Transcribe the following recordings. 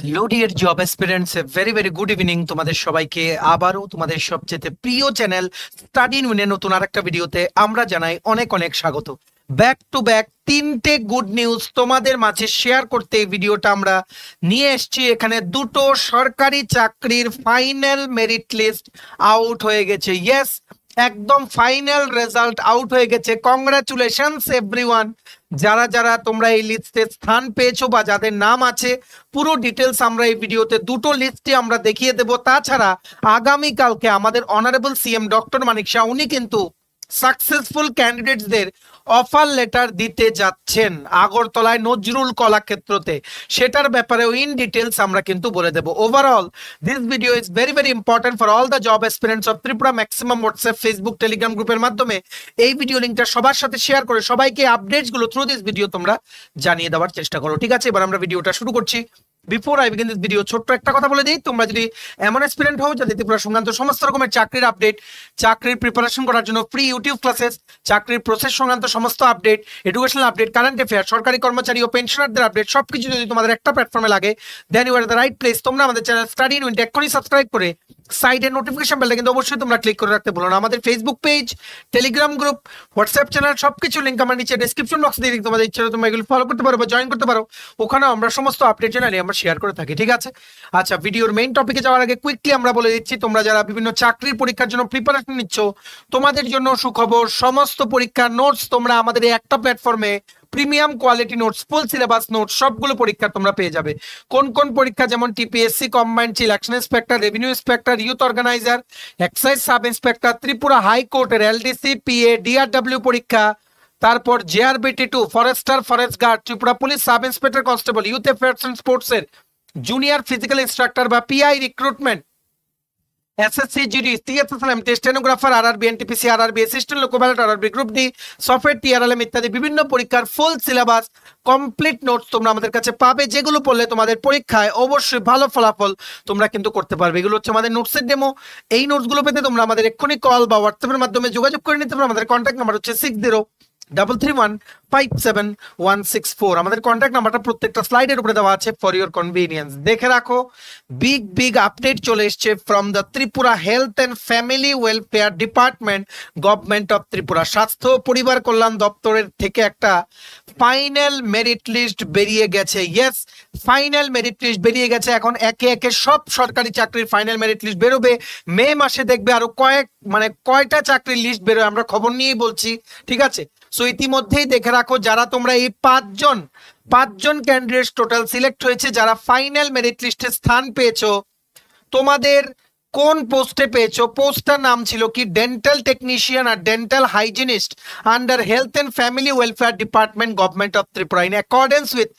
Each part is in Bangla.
Hello dear job aspirants, very very good evening তোমাদের সবাইকে। আবারও তোমাদের সবচেয়ে প্রিয় চ্যানেল স্টাডি ইন উইনের নতুন আরেকটা ভিডিওতে আমরা জানাই অনেক অনেক স্বাগত। ব্যাক টু ব্যাক তিনটে গুড নিউজ তোমাদের মাঝে শেয়ার করতে এই ভিডিওটা আমরা নিয়ে এসেছি। এখানে দুটো সরকারি চাকরির ফাইনাল মেরিট লিস্ট আউট হয়ে গেছে। ইয়েস, একদম ফাইনাল রেজাল্ট আউট হয়ে গেছে। কংগ্রাচুলেশনস এভরিওয়ান, যারা যারা তোমরা এই লিস্টে স্থান পেয়েছো বা যাদের নাম আছে, পুরো ডিটেলস আমরা এই ভিডিওতে দুটো লিস্টে আমরা দেখিয়ে দেব। তাছাড়া আগামীকালকে আমাদের অনারেবল সিএম ডক্টর মানিক শাহ উনি কিন্তু সাকসেসফুল ক্যান্ডিডেটসদের অফার লেটার দিতে যাচ্ছেন আগরতলায় নজরুল কলাক্ষেত্রতে। সেটার ব্যাপারেও ইন ডিটেলস আমরা কিন্তু বলে দেব। Overall this video is very very important for all the job aspirants of Tripura. Maximum WhatsApp, Facebook, Telegram গ্রুপের মাধ্যমে এই ভিডিও লিঙ্কটা সবার সাথে শেয়ার করে সবাইকে আপডেটসগুলো থ্রু দিস ভিডিও তোমরা জানিয়ে দেওয়ার চেষ্টা করো। ঠিক আছে, এবার আমরা ভিডিওটা শুরু করছি। Before I begin this video ছোট্ট একটা কথা বলে দিই, তোমরা যদি এমন অ্যাসপিরেন্ট হও যাতে ত্রিপুরা সংক্রান্ত সমস্ত রকমের চাকরির আপডেট, চাকরির প্রিপারেশন করার জন্য ফ্রি ইউটিউব ক্লাসেস, চাকরির প্রসেস সংক্রান্ত সমস্ত update, educational update, current affair, সরকারি কর্মচারী ও পেনশনারদের আপডেট সবকিছু যদি তোমাদের একটা প্ল্যাটফর্মে লাগে, then you are the right place. তোমরা আমাদের চ্যানেল স্টাডি ইন উইন এক্ষুনি সাবস্ক্রাইব করে সাইডের নোটিফিকেশন বেলটা কিন্তু অবশ্যই তোমরা ক্লিক করে রাখতে ভুলো না। আমাদের Facebook page, Telegram group, WhatsApp channel সবকিছু লিঙ্ক আমার নিচে ডেসক্রিপশন বক্সে দিয়ে দিই। তোমাদের ইচ্ছে তোমরা এগুলো ফলো করতে পারো বা জয়েন করতে পারো, ওখানেও আমরা সমস্ত আপডেট চ্যানেলে আমরা শেয়ার করে থাকি। ঠিক আছে, আচ্ছা, ভিডিওর মেইন টপিকে যাওয়ার আগে কুইকলি আমরা বলে দিচ্ছি, তোমরা যারা বিভিন্ন চাকরির পরীক্ষার জন্য প্রিপারেশন নিচ্ছ তোমাদের জন্য সুখবর। সমস্ত পরীক্ষার নোটস তোমরা আমাদের এই একটা প্ল্যাটফর্মে premium quality notes, full syllabus notes সবগুলো পরীক্ষা তোমরা পেয়ে যাবে। কোন কোন পরীক্ষা, যেমন TPSC combined, election inspector, revenue inspector, youth organiser, excise sub inspector, Tripura হাইকোর্টের এলডিসি, পিএ, ডিআরডব্লিউ পরীক্ষা, তারপর JRBT two, forester, forest guard, Tripura police sub inspector constable, youth affairs and স্পোর্টসের জুনিয়র ফিজিক্যাল ইনস্ট্রাক্টর বা PI recruitment, SSC, GD, CSSLM, stenographer, RRB, NTPC, RRB, assistant loco pilot, RRB group D, software, TRLM ইত্যাদি বিভিন্ন পরীক্ষার ফুল সিলেবাস কমপ্লিট নোটস তোমরা আমাদের কাছে পাবে, যেগুলো পড়লে তোমাদের পরীক্ষায় অবশ্যই ভালো ফলাফল তোমরা কিন্তু করতে পারবে। এগুলো হচ্ছে আমাদের নোটসের ডেমো। এই নোটসগুলো পেতে তোমরা আমাদের এক্ষুনি কল বা হোয়াটসঅ্যাপের মাধ্যমে যোগাযোগ করে নিতে পারো। আমাদের কন্ট্যাক্ট নাম্বার হচ্ছে 6033157164। আমাদের কন্ট্যাক্ট নাম্বারটা প্রত্যেকটা স্লাইডের উপরে দেওয়া আছে ফর ইউর কনভিনিয়েন্স। দেখে রাখো, বিগ বিগ আপডেট চলে এসছে from the Tripura health and family welfare department, government of Tripura. স্বাস্থ্য পরিবার কল্যাণ দপ্তরের থেকে একটা ফাইনাল মেরিট লিস্ট বেরিয়ে গেছে। ইয়েস, ফাইনাল মেরিট লিস্ট বেরিয়ে গেছে। এখন একে একে সব সরকারি চাকরির ফাইনাল মেরিট লিস্ট বেরোবে। মে মাসে দেখবে আরো কয়টা চাকরির লিস্ট বেরোয়, আমরা খবর নিয়েই বলছি। ঠিক আছে, সো ইতিমধ্যেই দেখে রাখো, যারা তোমরা এই পাঁচজন ক্যান্ডিডেট টোটাল সিলেক্ট হয়েছে, যারা ফাইনাল মেরিট লিস্টে স্থান পেয়েছো, তোমাদের কোন পোস্টে পেয়েছো, পোস্টটার নাম ছিল কি, ডেন্টাল টেকনিশিয়ান আর dental hygienist under health and family welfare department, government of Tripura, in accordance with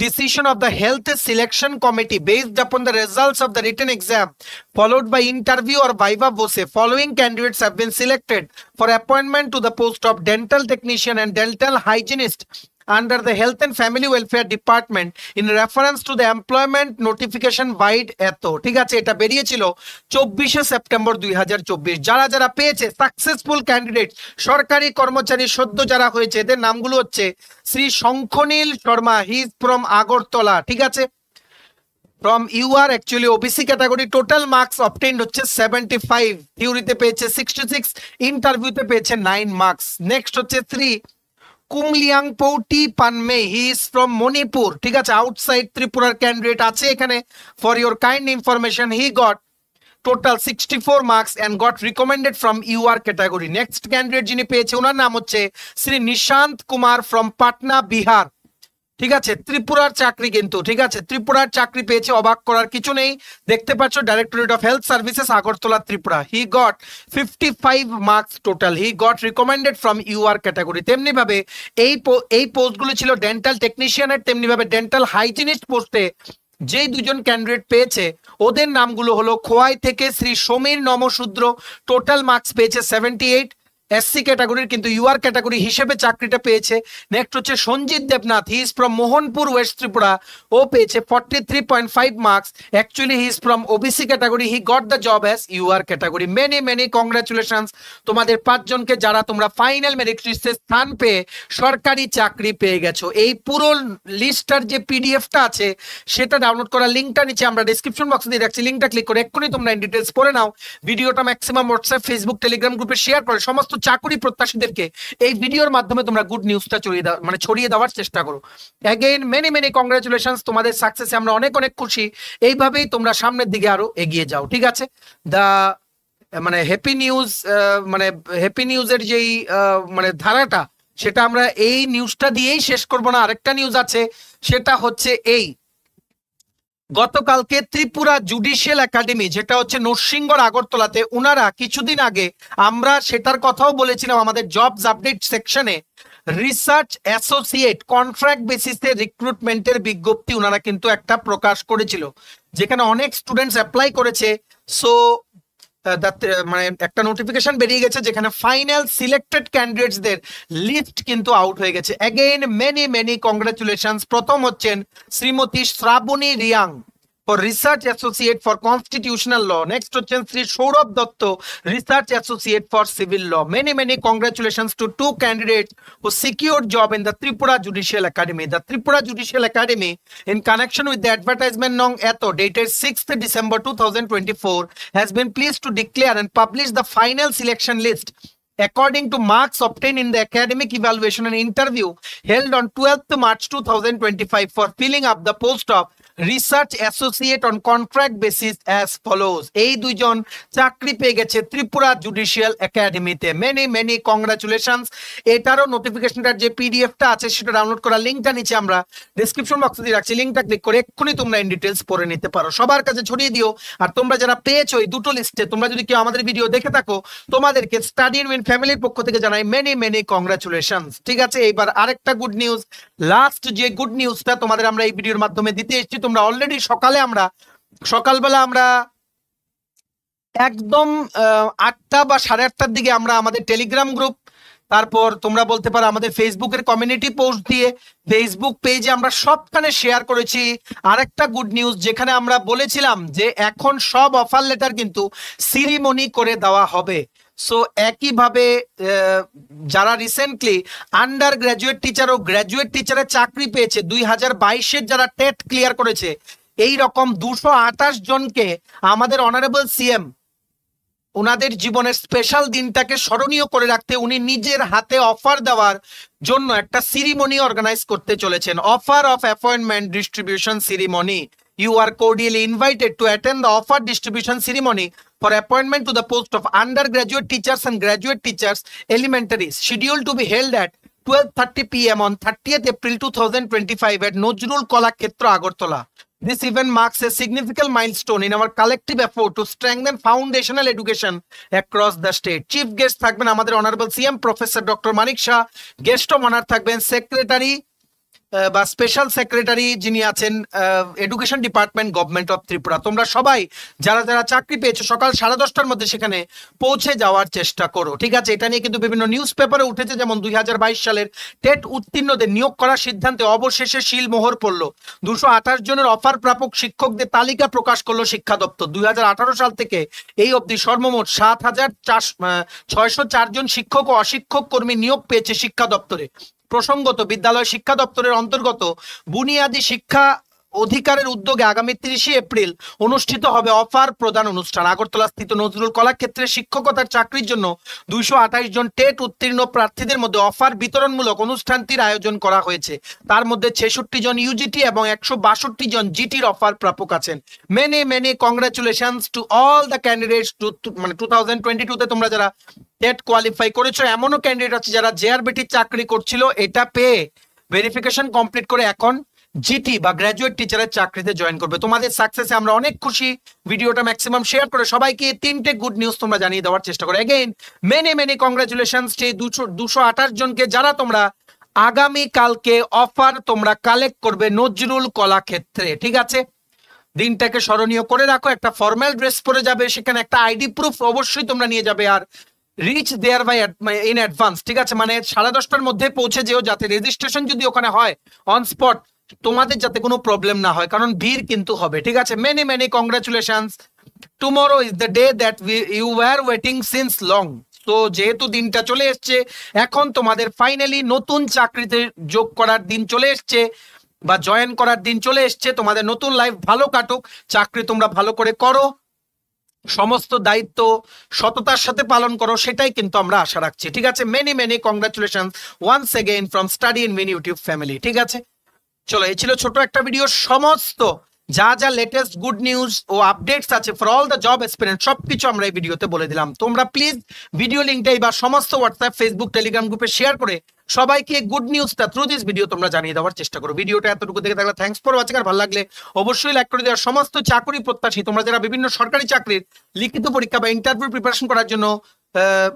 decision of the health selection committee based upon the results of the written exam followed by interview or viva voce. Following candidates have been selected for appointment to the post of dental technician and dental hygienist under the health and family welfare department in reference to the employment notification wide eto. ঠিক আছে, এটা বেরিয়েছিল 24শে সেপ্টেম্বর 2024। যারা যারা পেয়েছে সাকসেসফুল ক্যান্ডিডেট, সরকারি কর্মচারী সদ্য যারা হয়েছে, এদের নামগুলো হচ্ছে Shri Shankhanil Sharma, he is from Agartala. ঠিক আছে, from UR actually OBC category. Total marks obtained হচ্ছে 75, থিওরিতে পেয়েছে 66, ইন্টারভিউতে পেয়েছে 9 মার্কস। নেক্সট হচ্ছে Shri Kumliangpo T Panmei, he is from Manipur. ঠিক আছে, আউটসাইড ত্রিপুরার ক্যান্ডিডেট আছে এখানে। For your kind information, he got total 64 marks and got recommended from UR category. Next candidate যিনি পেয়েছে ওনার নাম হচ্ছে শ্রী নিশান্ত কুমার ফ্রম পাটনা, বিহার। ঠিক আছে, ত্রিপুরার চাকরি কিন্তু। ঠিক আছে, ত্রিপুরার চাকরি পেয়েছে, অবাক করার কিছু নেই। দেখতে পাচ্ছ directorate of health services, Agartala, Tripura. He got 55 marks total. He got recommended from UR category. তেমনি ভাবে এই পোস্টগুলো ছিল ডেন্টাল টেকনিশিয়ানের, তেমনি ভাবে ডেন্টাল হাইজিনিস্ট পোস্টে যেই দুজন ক্যান্ডিডেট পেয়েছে ওদের নামগুলো হলো খোয়াই থেকে শ্রী সমীর নমশূদ্র, টোটাল মার্কস পেয়েছে 78। এসসি ক্যাটাগরির কিন্তু ইউআর ক্যাটাগরি হিসেবে চাকরিটা পেয়েছে। নেক্সট হচ্ছে Sanjit Debnath, he is from Mohanpur west Tripura, ও পেয়েছে 43.5 marks. Actually he is from OBC category, he got the job as UR category. Many many congratulations তোমাদের 5 জনকে যারা তোমরা ফাইনাল মেরিট লিস্টে স্থান পেয়ে সরকারি চাকরি পেয়ে গেছো। এই পুরো লিস্টটার যে পিডিএফটা আছে সেটা ডাউনলোড করার লিঙ্কটা নিচে আমরা ডেসক্রিপশন বক্সে দিয়ে রাখছি, লিঙ্কটা ক্লিক করে এক্ষুনি তোমরা ইন ডিটেলস পড়ে নাও। ভিডিওটা ম্যাক্সিমাম হোয়াটসঅ্যাপ, ফেসবুক, টেলিগ্রাম গ্রুপে শেয়ার করে সমস্ত চাকরি প্রত্যাশীদেরকে এই ভিডিওর মাধ্যমে তোমরা গুড নিউজটা ছড়িয়ে দেওয়ার চেষ্টা করো। অ্যাগেইন মেনি মেনি কংগ্রাচুলেশনস, তোমাদের সাকসেসে আমরা অনেক অনেক খুশি। এইভাবেই তোমরা সামনের দিকে আরো এগিয়ে যাও, ঠিক আছে? মানে হ্যাপি নিউজ, মানে হ্যাপি নিউজের যেই মানে ধারাটা, সেটা আমরা এই নিউজটা দিয়েই শেষ করব না। আরেকটা নিউজ আছে, সেটা হচ্ছে এই গতকালকে ত্রিপুরা জুডিশিয়াল একাডেমি, যেটা হচ্ছে নরসিংগড় আগরতলাতে, ওনারা কিছুদিন আগে আমরা সেটার কথাও বলেছিলাম আমাদের জবস আপডেট সেকশনে, রিসার্চ অ্যাসোসিয়েট কন্ট্রাক্ট বেসিসে রিক্রুটমেন্টের বিজ্ঞপ্তি ওনারা কিন্তু একটা প্রকাশ করেছিল, যেখানে অনেক স্টুডেন্টস অ্যাপ্লাই করেছে। সো মানে একটা নোটিফিকেশন বেরিয়ে গেছে যেখানে ফাইনাল সিলেক্টেড ক্যান্ডিডেটসদের লিস্ট কিন্তু আউট হয়ে গেছে। Again many many congratulations. প্রথম হচ্ছেন Shrimati Shrabani Reang for Research Associate for Constitutional Law. Next হচ্ছেন Shri Sourav Dutta, Research Associate for Civil Law. Many many congratulations to 2 candidates who secured job in the Tripura Judicial Academy. The Tripura Judicial Academy, in connection with the advertisement Nong Eto dated 6th December 2024, has been pleased to declare and publish the final selection list according to marks obtained in the academic evaluation and interview held on 12th March 2025 for filling up the post of research associate on contract basis as follows. এই দুইজন চাকরি পেয়ে গেছে ত্রিপুরা জুডিশিয়াল একাডেমিতে। Many many congratulations. এটারও নোটিফিকেশনটার যে পিডিএফটা আছে সেটা ডাউনলোড করার লিঙ্কটা নিচে আমরা ডেসক্রিপশন বক্সে দিয়ে রাখছি, লিঙ্কটা ক্লিক করে এক্ষুনি তোমরা ইন ডিটেলস পড়ে নিতে পারো, সবার কাছে ছড়িয়ে দিও। আর তোমরা যারা পেয়েছো এই দুটো লিস্টে, তোমরা যদি কেউ আমাদের ভিডিও দেখে থাকো, তোমাদেরকে স্টাডি ইন উইন ফ্যামিলির পক্ষ থেকে জানাই মেনি মেনি কংগ্রাচুলেশনস, ঠিক আছে? এইবার আরেকটা গুড নিউজ, লাস্ট যে গুড নিউজটা তোমাদের আমরা এই ভিডিওর মাধ্যমে দিতে এসেছি। তোমরা অলরেডি সকালবেলা আমরা একদম 8টা বা 8:30টার দিকে আমরা আমাদের টেলিগ্রাম গ্রুপ, তারপর তোমরা বলতে পারো আমাদের ফেসবুকের কমিউনিটি পোস্ট দিয়ে, ফেসবুক পেজে আমরা সবখানে শেয়ার করেছি আরেকটা গুড নিউজ, যেখানে আমরা বলেছিলাম যে এখন সব অফার লেটার কিন্তু সিরিমনি করে দেওয়া হবে। সো একইভাবে যারা রিসেন্টলি আন্ডার গ্র্যাজুয়েট টিচার ও গ্র্যাজুয়েট টিচারের চাকরি পেয়েছে, 2022-এর যারা টেট ক্লিয়ার করেছে, এই রকম 228 জনকে আমাদের অনারেবল সিএম ওনাদের জীবনের স্পেশাল দিনটাকে স্মরণীয় করে রাখতে উনি নিজের হাতে অফার দেওয়ার জন্য একটা সিরিমনি অর্গানাইজ করতে চলেছেন। Offer of appointment distribution ceremony. You are cordially invited to attend the offer distribution ceremony for appointment to the post of undergraduate teachers and graduate teachers elementary, scheduled to be held at 12:30 p.m. on 30th April 2025 at Nojrul Kalakshetra, Agartala. This event marks a significant milestone in our collective effort to strengthen foundational education across the state. Chief guest থাকবেন আমাদের honourable CM professor doctor Manik Shah. Guest of honour থাকবেন সেক্রেটারি বা স্পেশাল সেক্রেটারি যিনি আছেন education department government of Tripura. তোমরা সবাই যারা যারা চাকরি পেয়েছো সকাল 10:30টার মধ্যে সেখানে পৌঁছে যাওয়ার চেষ্টা করো, ঠিক আছে? এটা নিয়ে কিন্তু বিভিন্ন নিউজ পেপারে উঠেছে, যেমন 2022 সালের টেট উত্তীর্ণদের নিয়োগ করার সিদ্ধান্তে অবশেষে শিলমোহর পড়ল। 228 জনের অফার প্রাপক শিক্ষকদের তালিকা প্রকাশ করলো শিক্ষা দপ্তর। 2018 সাল থেকে এই অবধি সর্বমোট 7,604 জন শিক্ষক ও অশিক্ষক কর্মী নিয়োগ পেয়েছে শিক্ষা দপ্তরে। প্রসঙ্গত, বিদ্যালয় শিক্ষা দপ্তরের অন্তর্গত বুনিয়াদী শিক্ষা অধিকারের উদ্যোগে আগামী 30 এপ্রিল অনুষ্ঠিত হবে অফার প্রদান অনুষ্ঠান। আগরতলা স্থিত নজরুল কলাক্ষেত্রে শিক্ষকতার চাকরির জন্য 228 জন টেট উত্তীর্ণ প্রার্থীদের মধ্যে অফার বিতরণমূলক অনুষ্ঠানটির আয়োজন করা হয়েছে। তার মধ্যে 66 জন ইউজিটি এবং 162 জন জিটির অফার প্রাপক আছেন। Many many congratulations to all the candidates to, মানে 2022-তে তোমরা যারা টেট কোয়ালিফাই করেছো, এমনও ক্যান্ডিডেট আছে যারা জেআরবিটির চাকরি করছিল, এটা পেয়ে ভেরিফিকেশন কমপ্লিট করে এখন জিটি বা গ্র্যাজুয়েট টিচারের চাকরিতে জয়েন করবে। তোমাদের সাকসেসে আমরা অনেক খুশি। ভিডিওটা ম্যাক্সিমাম শেয়ার করে সবাইকে 3টে গুড নিউজ তোমরা জানিয়ে দেওয়ার চেষ্টা করো। এগেইন মেনি মেনি কংগ্রাচুলেশনস সেই 228 জনকে যারা তোমরা আগামী কালকে অফার তোমরা কালেক্ট করবে নজরুল কলাক্ষেত্রে, ঠিক আছে? দিনটাকে স্মরণীয় করে রাখো। একটা ফর্মাল ড্রেস পরে যাবে, সেখানে একটা আইডি প্রুফ অবশ্যই তোমরা নিয়ে যাবে, আর reach there by in advance, ঠিক আছে, মানে 10:30টার মধ্যে পৌঁছে যেও, যাতে রেজিস্ট্রেশন যদি ওখানে হয় অন স্পট তোমাদের যাতে কোনো প্রবলেম না হয়, কারণ ভিড় কিন্তু হবে, ঠিক আছে। Many many congratulations, tomorrow is the day that you were waiting since long. তো যেহেতু দিনটা চলে এসছে, এখন তোমাদের ফাইনালি নতুন চাকরিতে যোগ করার দিন চলে এসছে বা জয়েন করার দিন চলে এসছে। তোমাদের নতুন লাইফ ভালো কাটুক, চাকরি তোমরা ভালো করে করো, সমস্ত দায়িত্ব সততার সাথে পালন করো, সেটাই কিন্তু আমরা আশা রাখছি, ঠিক আছে। Many many congratulation once again from Study in Win YouTube family, ঠিক আছে। চলো, এই ছিল ছোট একটা ভিডিও। সমস্ত যা যা লেটেস্ট গুড নিউজ ও আপডেটস আছে for all the job experience সবকিছু আমরা এই ভিডিওতে বলে দিলাম। তোমরা প্লিজ ভিডিও লিঙ্কটা এবার সমস্ত হোয়াটসঅ্যাপ, ফেসবুক, টেলিগ্রাম গ্রুপে শেয়ার করে সবাইকে গুড নিউজটা থ্রু দিস ভিডিও তোমরা জানিয়ে দেওয়ার চেষ্টা করো। ভিডিওটা এতটুকু দেখে থাকলে থ্যাঙ্কস ফর ওয়াচিং, আর ভালো লাগলে অবশ্যই লাইক করে দেওয়ার। সমস্ত চাকরি প্রত্যাশী তোমরা যারা বিভিন্ন সরকারি চাকরির লিখিত পরীক্ষা বা ইন্টারভিউ প্রিপারেশন করার জন্য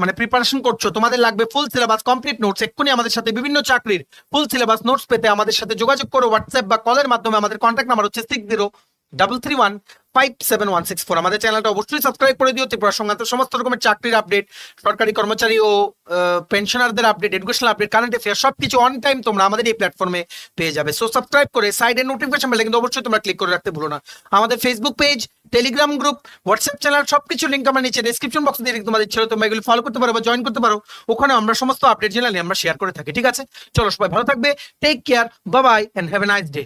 মানে প্রিপারেশন করছো, তোমাদের লাগবে ফুল সিলেবাস কমপ্লিট নোটস, এক্ষুনি আমাদের সাথে বিভিন্ন চাকরির ফুল সিলেবাস নোটস পেতে আমাদের সাথে যোগাযোগ করো হোয়াটসঅ্যাপ বা কলের মাধ্যমে। আমাদের কন্ট্যাক্ট নাম্বার হচ্ছে 6033157164। আমাদের চ্যানেলটা অবশ্যই সাবস্ক্রাইব করে দিও। ত্রিপুরা সংক্রান্ত সমস্ত রকমের চাকরির আপডেট, সরকারি কর্মচারী ও পেনশনারদের update, educational update, current affair সবকিছু অন টাইম তোমরা আমাদের এই প্ল্যাটফর্মে পেয়ে যাবে। সো সাবস্ক্রাইব করে সাইডের নোটিফিকেশন বেলটা কিন্তু অবশ্যই তোমরা ক্লিক করে রাখতে ভুলো না। আমাদের Facebook page, Telegram group, WhatsApp channel সবকিছু লিঙ্ক আমরা নিচে ডেসক্রিপশন বক্সে দিয়ে তোমাদের ছিল, তোমরা এগুলো ফলো করতে পারো বা জয়েন করতে পারো। ওখানে আমরা সমস্ত আপডেট জেনারেলি আমরা শেয়ার করে থাকি, ঠিক আছে। চলো, সবাই ভালো থাকবে, take care, bye bye and have a nice day.